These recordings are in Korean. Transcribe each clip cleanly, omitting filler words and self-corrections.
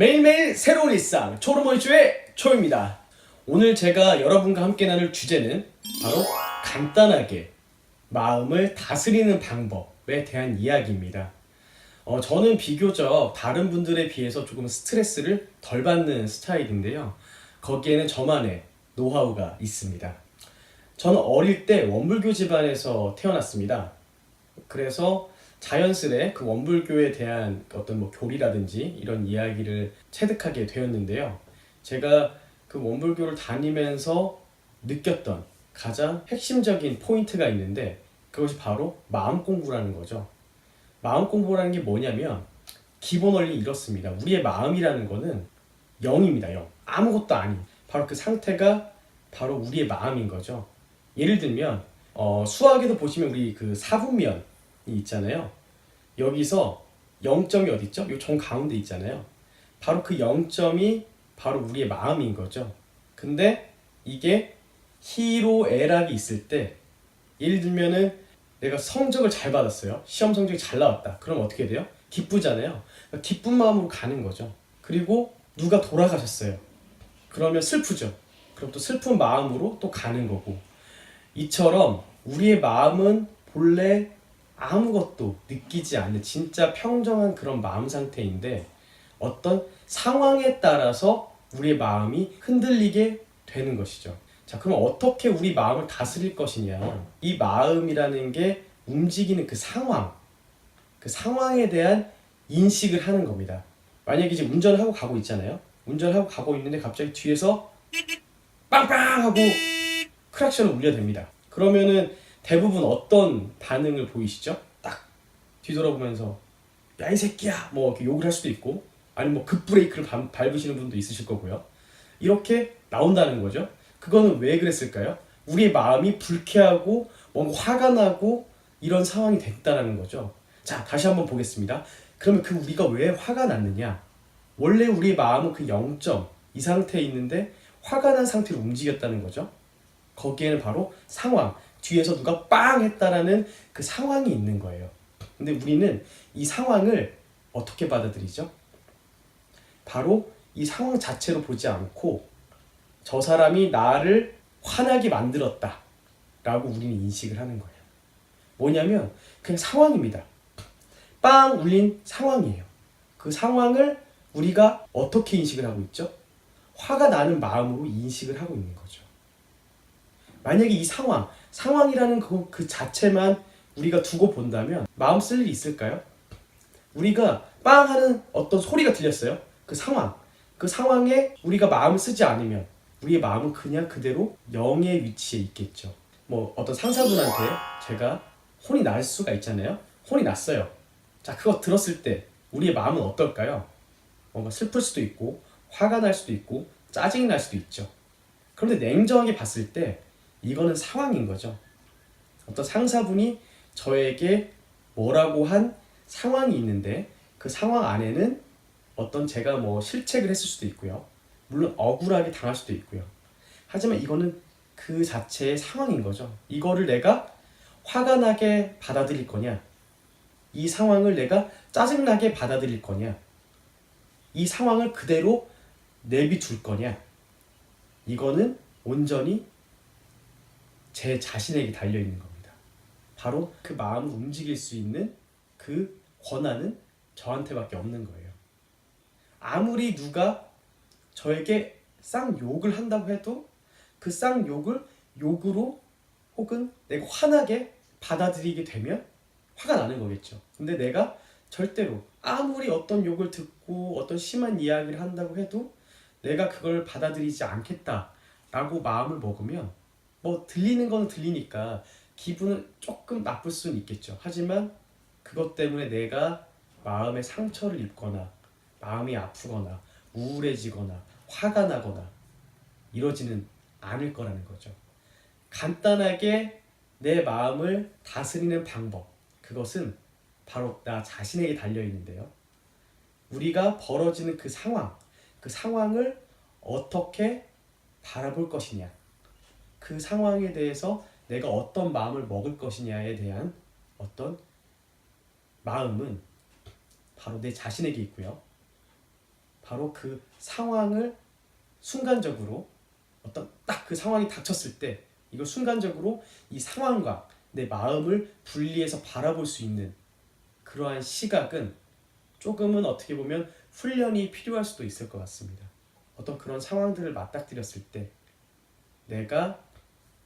매일매일 새로운 일상 초로머니쇼의 초입니다. 오늘 제가 여러분과 함께 나눌 주제는 바로 간단하게 마음을 다스리는 방법에 대한 이야기입니다. 저는 비교적 다른 분들에 비해서 조금 스트레스를 덜 받는 스타일인데요. 거기에는 저만의 노하우가 있습니다. 저는 어릴 때 원불교 집안에서 태어났습니다. 그래서 자연스레 그 원불교에 대한 어떤 교리라든지 이런 이야기를 체득하게 되었는데요. 제가 그 원불교를 다니면서 느꼈던 가장 핵심적인 포인트가 있는데 그것이 바로 마음 공부라는 거죠. 마음 공부라는 게 뭐냐면 기본 원리 이렇습니다. 우리의 마음이라는 거는 0입니다. 0. 아무것도 아닌 바로 그 상태가 바로 우리의 마음인 거죠. 예를 들면 수학에서 보시면 우리 그 사분면이 있잖아요. 여기서 0점이 어디 있죠? 이 정 가운데 있잖아요. 바로 그 0점이 바로 우리의 마음인 거죠. 근데 이게 희로애락이 있을 때, 예를 들면은 내가 성적을 잘 받았어요. 시험 성적이 잘 나왔다. 그럼 어떻게 돼요? 기쁘잖아요. 그러니까 기쁜 마음으로 가는 거죠. 그리고 누가 돌아가셨어요. 그러면 슬프죠. 그럼 또 슬픈 마음으로 또 가는 거고, 이처럼 우리의 마음은 본래 아무것도 느끼지 않는 진짜 평정한 그런 마음 상태인데 어떤 상황에 따라서 우리의 마음이 흔들리게 되는 것이죠. 자, 그럼 어떻게 우리 마음을 다스릴 것이냐? 이 마음이라는 게 움직이는 그 상황에 대한 인식을 하는 겁니다. 만약에 이제 운전을 하고 가고 있잖아요. 운전을 하고 가고 있는데 갑자기 뒤에서 빵빵 하고 크락션을 울려댑니다. 그러면은 대부분 어떤 반응을 보이시죠? 딱 뒤돌아보면서 야 이 새끼야 뭐 이렇게 욕을 할 수도 있고, 아니면 뭐 급브레이크를 밟으시는 분도 있으실 거고요. 이렇게 나온다는 거죠. 그거는 왜 그랬을까요? 우리의 마음이 불쾌하고 뭔가 화가 나고 이런 상황이 됐다는 거죠. 자, 다시 한번 보겠습니다. 그러면 그 우리가 왜 화가 났느냐? 원래 우리의 마음은 그 0점 이 상태에 있는데 화가 난 상태로 움직였다는 거죠. 거기에는 바로 상황, 뒤에서 누가 빵 했다라는 그 상황이 있는 거예요. 근데 우리는 이 상황을 어떻게 받아들이죠? 바로 이 상황 자체로 보지 않고 저 사람이 나를 화나게 만들었다 라고 우리는 인식을 하는 거예요. 뭐냐면 그냥 상황입니다. 빵 울린 상황이에요. 그 상황을 우리가 어떻게 인식을 하고 있죠? 화가 나는 마음으로 인식을 하고 있는 거죠. 만약에 이 상황이라는 그 자체만 우리가 두고 본다면 마음 쓸 일이 있을까요? 우리가 빵 하는 어떤 소리가 들렸어요. 그 상황에 우리가 마음을 쓰지 않으면 우리의 마음은 그냥 그대로 0의 위치에 있겠죠. 뭐 어떤 상사분한테 제가 혼이 날 수가 있잖아요. 혼이 났어요. 자, 그거 들었을 때 우리의 마음은 어떨까요? 뭔가 슬플 수도 있고 화가 날 수도 있고 짜증이 날 수도 있죠. 그런데 냉정하게 봤을 때 이거는 상황인 거죠. 어떤 상사분이 저에게 뭐라고 한 상황이 있는데 그 상황 안에는 어떤 제가 뭐 실책을 했을 수도 있고요. 물론 억울하게 당할 수도 있고요. 하지만 이거는 그 자체의 상황인 거죠. 이거를 내가 화가 나게 받아들일 거냐, 이 상황을 내가 짜증나게 받아들일 거냐, 이 상황을 그대로 내비둘 거냐, 이거는 온전히 제 자신에게 달려있는 겁니다. 바로 그 마음을 움직일 수 있는 그 권한은 저한테밖에 없는 거예요. 아무리 누가 저에게 쌍욕을 한다고 해도 그 쌍욕을 욕으로 혹은 내가 화나게 받아들이게 되면 화가 나는 거겠죠. 근데 내가 절대로 아무리 어떤 욕을 듣고 어떤 심한 이야기를 한다고 해도 내가 그걸 받아들이지 않겠다라고 마음을 먹으면 뭐 들리는 건 들리니까 기분은 조금 나쁠 수는 있겠죠. 하지만 그것 때문에 내가 마음에 상처를 입거나 마음이 아프거나 우울해지거나 화가 나거나 이러지는 않을 거라는 거죠. 간단하게 내 마음을 다스리는 방법, 그것은 바로 나 자신에게 달려있는데요. 우리가 벌어지는 그 상황을 어떻게 바라볼 것이냐, 그 상황에 대해서 내가 어떤 마음을 먹을 것이냐에 대한 어떤 마음은 바로 내 자신에게 있고요. 바로 그 상황을 순간적으로 어떤 딱 그 상황이 닥쳤을 때 이걸 순간적으로 이 상황과 내 마음을 분리해서 바라볼 수 있는 그러한 시각은 조금은 어떻게 보면 훈련이 필요할 수도 있을 것 같습니다. 어떤 그런 상황들을 맞닥뜨렸을 때 내가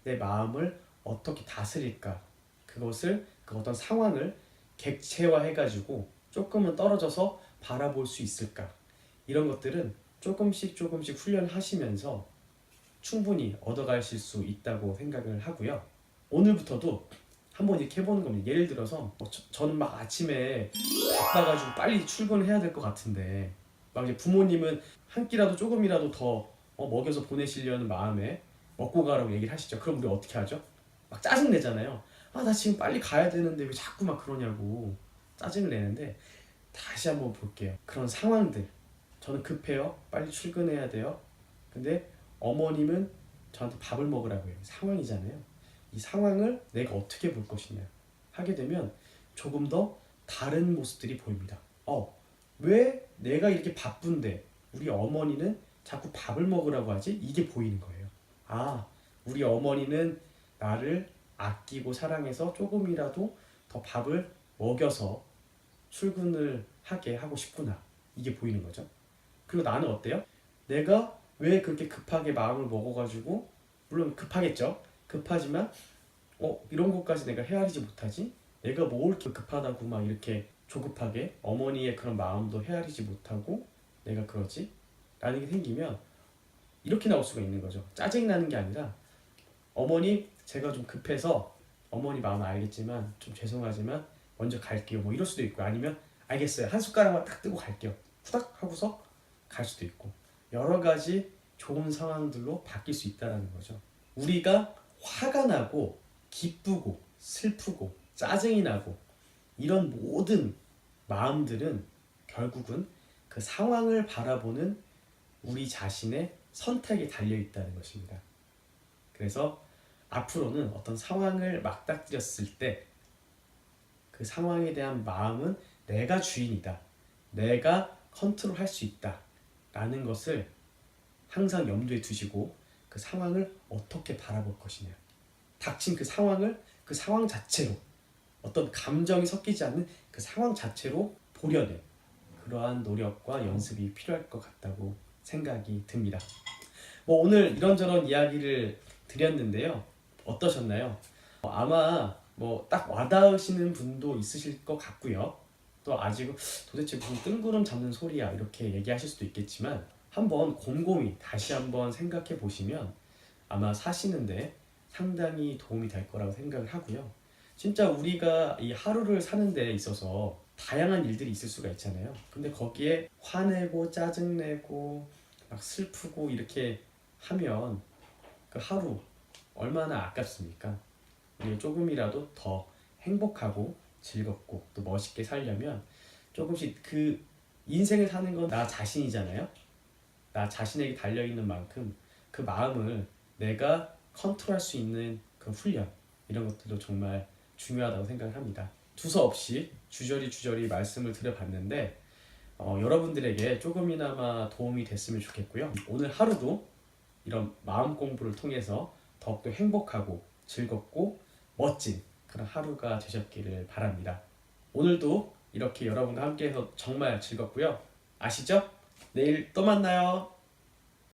내 마음을 어떻게 다스릴까, 그것을 그 어떤 상황을 객체화해가지고 조금은 떨어져서 바라볼 수 있을까, 이런 것들은 조금씩 훈련하시면서 충분히 얻어가실 수 있다고 생각을 하고요. 오늘부터도 한번 이렇게 해보는 겁니다. 예를 들어서 저는 막 아침에 바빠가지고 빨리 출근을 해야 될 것 같은데 막 이제 부모님은 한 끼라도 조금이라도 더 먹여서 보내시려는 마음에 먹고 가라고 얘기를 하시죠. 그럼 우리 어떻게 하죠? 막 짜증 내잖아요. 아, 나 지금 빨리 가야 되는데 왜 자꾸 막 그러냐고 짜증을 내는데, 다시 한번 볼게요. 그런 상황들, 저는 급해요. 빨리 출근해야 돼요. 근데 어머님은 저한테 밥을 먹으라고 해요. 상황이잖아요. 이 상황을 내가 어떻게 볼 것이냐 하게 되면 조금 더 다른 모습들이 보입니다. 왜 내가 이렇게 바쁜데 우리 어머니는 자꾸 밥을 먹으라고 하지? 이게 보이는 거예요. 아, 우리 어머니는 나를 아끼고 사랑해서 조금이라도 더 밥을 먹여서 출근을 하게 하고 싶구나. 이게 보이는 거죠. 그리고 나는 어때요? 내가 왜 그렇게 급하게 마음을 먹어가지고, 물론 급하겠죠. 급하지만 이런 것까지 내가 헤아리지 못하지? 내가 뭘 이렇게 급하다고 막 이렇게 조급하게 어머니의 그런 마음도 헤아리지 못하고 내가 그러지? 라는 게 생기면 이렇게 나올 수가 있는 거죠. 짜증이 나는 게 아니라, 어머니 제가 좀 급해서 어머니 마음 알겠지만 좀 죄송하지만 먼저 갈게요, 뭐 이럴 수도 있고, 아니면 알겠어요, 한 숟가락만 딱 뜨고 갈게요, 후닥 하고서 갈 수도 있고, 여러 가지 좋은 상황들로 바뀔 수 있다는 거죠. 우리가 화가 나고 기쁘고 슬프고 짜증이 나고 이런 모든 마음들은 결국은 그 상황을 바라보는 우리 자신의 선택에 달려 있다는 것입니다. 그래서 앞으로는 어떤 상황을 맞닥뜨렸을 때 그 상황에 대한 마음은 내가 주인이다, 내가 컨트롤할 수 있다 라는 것을 항상 염두에 두시고 그 상황을 어떻게 바라볼 것이냐, 닥친 그 상황을 그 상황 자체로, 어떤 감정이 섞이지 않는 그 상황 자체로 보려는 그러한 노력과 연습이 필요할 것 같다고 생각이 듭니다. 뭐 오늘 이런저런 이야기를 드렸는데요. 어떠셨나요? 아마 뭐 딱 와닿으시는 분도 있으실 것 같고요. 또 아직 도대체 무슨 뜬구름 잡는 소리야 이렇게 얘기하실 수도 있겠지만, 한번 곰곰이 다시 한번 생각해 보시면 아마 사시는데 상당히 도움이 될 거라고 생각을 하고요. 진짜 우리가 이 하루를 사는 데 있어서 다양한 일들이 있을 수가 있잖아요. 근데 거기에 화내고 짜증내고 막 슬프고 이렇게 하면 그 하루 얼마나 아깝습니까? 우리가 조금이라도 더 행복하고 즐겁고 또 멋있게 살려면 조금씩, 그 인생을 사는 건 나 자신이잖아요. 나 자신에게 달려있는 만큼 그 마음을 내가 컨트롤할 수 있는 그 훈련, 이런 것들도 정말 중요하다고 생각을 합니다. 두서없이 주저리 말씀을 드려봤는데 여러분들에게 조금이나마 도움이 됐으면 좋겠고요. 오늘 하루도 이런 마음 공부를 통해서 더욱더 행복하고 즐겁고 멋진 그런 하루가 되셨기를 바랍니다. 오늘도 이렇게 여러분과 함께해서 정말 즐겁고요. 아시죠? 내일 또 만나요.